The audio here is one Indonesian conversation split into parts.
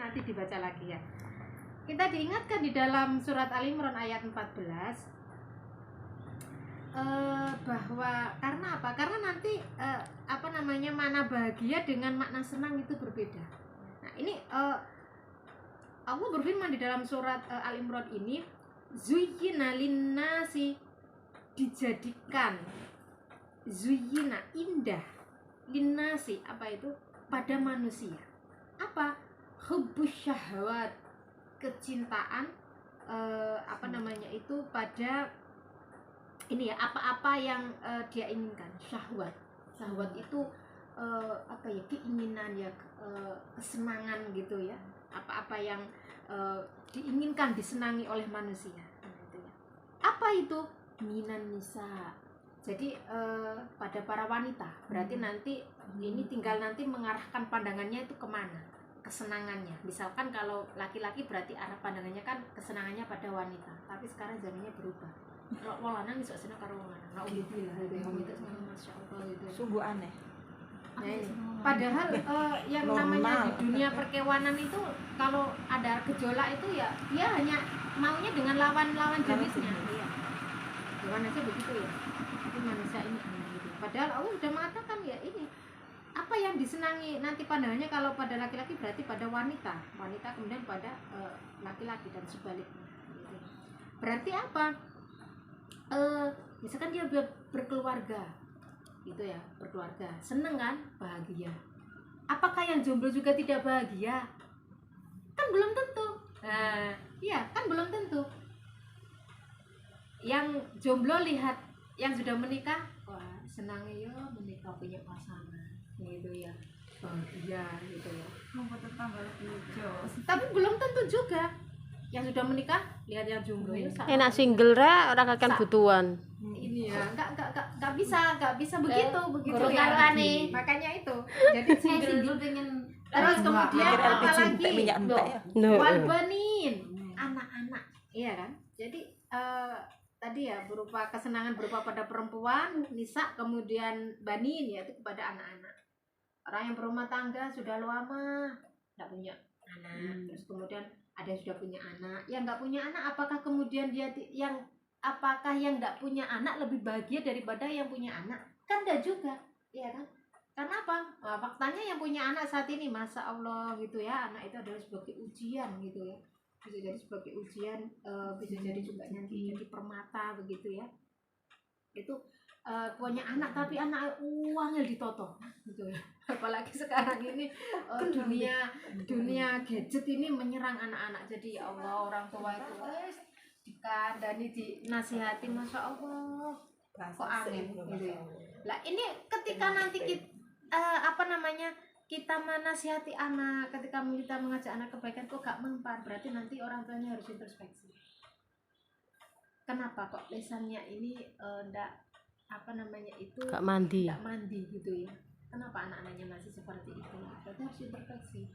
nanti dibaca lagi ya. Kita diingatkan di dalam surat Al-Imran ayat 14 bahwa karena apa? Karena nanti makna bahagia dengan makna senang itu berbeda. Nah, ini Allah berfirman di dalam surat Al-Imran ini, zuyyina linnasi, dijadikan, zuyyina indah, linnasi apa itu? Pada manusia. Apa? Hubbus syahwat, kecintaan itu pada ini ya, apa-apa yang dia inginkan. Syahwat itu keinginan ya, kesenangan gitu ya, apa-apa yang diinginkan, disenangi oleh manusia. Gitu ya. Apa itu? Minan nisa, jadi pada para wanita. Berarti nanti ini tinggal nanti mengarahkan pandangannya itu kemana, kesenangannya. Misalkan kalau laki-laki berarti arah pandangannya kan kesenangannya pada wanita, tapi sekarang zamannya berubah. Kalau wong lanang iso seneng karo wong lanang. Alhamdulillah itu masyaallah gitu. Sungguh aneh. Nah, ini. Padahal yang namanya di dunia perkewanan itu kalau ada gejolak itu ya dia hanya maunya dengan lawan jenisnya. Iya. Hewan aja begitu ya. Tapi manusia ini gitu. Padahal Allah sudah mengatakan ya ini apa yang disenangi nanti pandangannya kalau pada laki-laki berarti pada wanita kemudian pada laki-laki dan sebaliknya. Gitu. Berarti apa? Misalkan dia berkeluarga gitu ya, berkeluarga seneng kan, bahagia. Apakah yang jomblo juga tidak bahagia? Kan belum tentu. Nah, iya kan belum tentu. Yang jomblo lihat yang sudah menikah, wah senangnya ya menikah punya pasangan gitu ya, bahagia gitu ya. Tapi belum tentu juga yang sudah menikah lihat yang jomblo ya enak single ra ora kakean butuhan. Ini ya nggak bisa begitu ya. Makanya itu jadi single pengen terus kemudian apalagi walbanin anak-anak, iya kan. Jadi tadi ya berupa kesenangan berupa pada perempuan nisa, kemudian banin yaitu kepada anak-anak. Orang yang berumah tangga sudah lama nggak punya anak, terus kemudian ada yang sudah punya anak, yang nggak punya anak, apakah kemudian apakah yang nggak punya anak lebih bahagia daripada yang punya anak? Kan enggak juga, ya kan? Karena apa? Nah, faktanya yang punya anak saat ini, masya Allah gitu ya, anak itu adalah sebagai ujian gitu ya, bisa jadi sebagai ujian, bisa jadi juga nanti jadi permata begitu ya. Itu punya anak tapi anak uangnya ditoto gitu ya. Apalagi sekarang ini dunia gadget ini menyerang anak-anak. Jadi ya Allah, orang tua itu dikandani, dinasihati, masya Allah kok aneh gitu ya. Lah ini ketika nanti kita menasihati anak, ketika kita mengajak anak kebaikan kok gak mempan, berarti nanti orang tuanya harus introspeksi. Kenapa kok lesannya ini gak mandi gitu ya? Kenapa anak-anaknya masih seperti itu? Berarti harus introspeksi.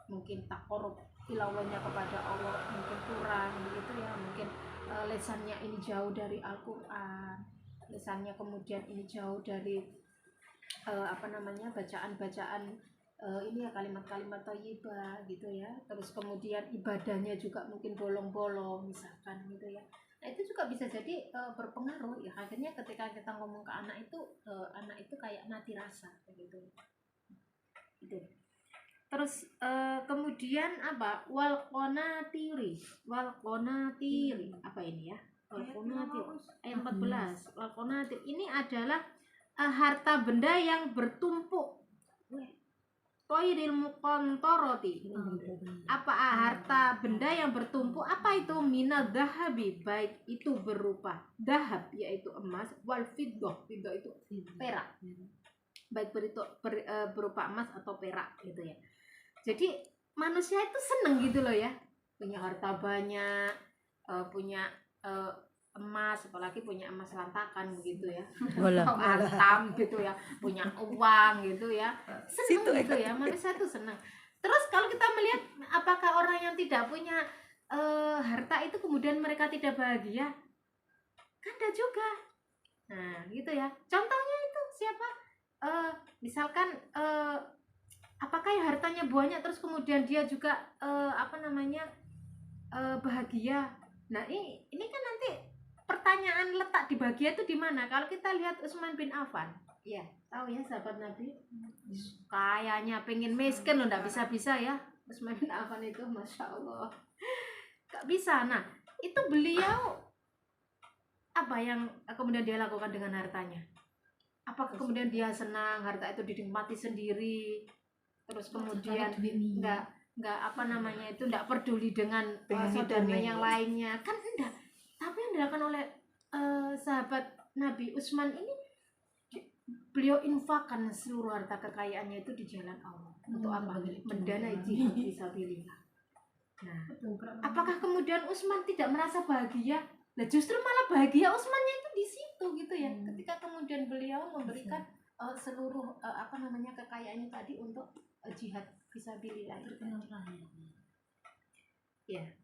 Mungkin takorup tilawahnya kepada Allah mungkin kurang begitu ya, mungkin lesannya ini jauh dari Al-Quran, lesannya kemudian ini jauh dari bacaan-bacaan ini ya, kalimat-kalimat thayyibah gitu ya. Terus kemudian ibadahnya juga mungkin bolong-bolong misalkan gitu ya. Nah itu juga bisa jadi berpengaruh ya. Akhirnya ketika kita ngomong ke anak itu kayak mati rasa gitu. Itu. Terus kemudian apa? Wal qanatiri apa ini ya? Wal qanatir ayat 14. Wal qanatir ini adalah harta benda yang bertumpuk. Toiril muqantarati. Apa harta benda yang bertumpuk? Apa itu? Minad dahabi, baik itu berupa dahab yaitu emas, wal fiddah itu perak. Baik berupa emas atau perak gitu ya. Jadi manusia itu seneng gitu loh ya, punya harta banyak, punya emas, apalagi punya emas lantakan begitu ya, antam gitu ya, punya uang gitu ya, seneng gitu ya, manusia itu seneng. Terus kalau kita melihat apakah orang yang tidak punya harta itu kemudian mereka tidak bahagia? Kan ada juga. Nah gitu ya, contohnya itu siapa? Misalkan apakah ya hartanya banyak terus kemudian dia juga bahagia? Nah, ini kan nanti pertanyaan letak di bahagia itu di mana? Kalau kita lihat Utsman bin Affan, ya tahu ya sahabat Nabi, kayaknya pengen miskin loh, nggak bisa-bisa ya Utsman bin Affan itu, masya Allah, nggak bisa. Nah, itu beliau apa yang kemudian dia lakukan dengan hartanya? Apakah kemudian dia senang harta itu dinikmati sendiri, terus kemudian nggak peduli dengan saudara yang lainnya, kan enggak. Tapi yang dilakukan oleh sahabat Nabi Utsman ini, beliau infakkan seluruh harta kekayaannya itu di jalan Allah. Untuk apa? Mendanai jihad fisabilillah. Nah, apakah kemudian Utsman tidak merasa bahagia? Nah, justru malah bahagia Utsmannya itu di situ gitu ya. Ketika kemudian beliau memberikan seluruh kekayaannya tadi untuk jihad fisabilillah. Ya.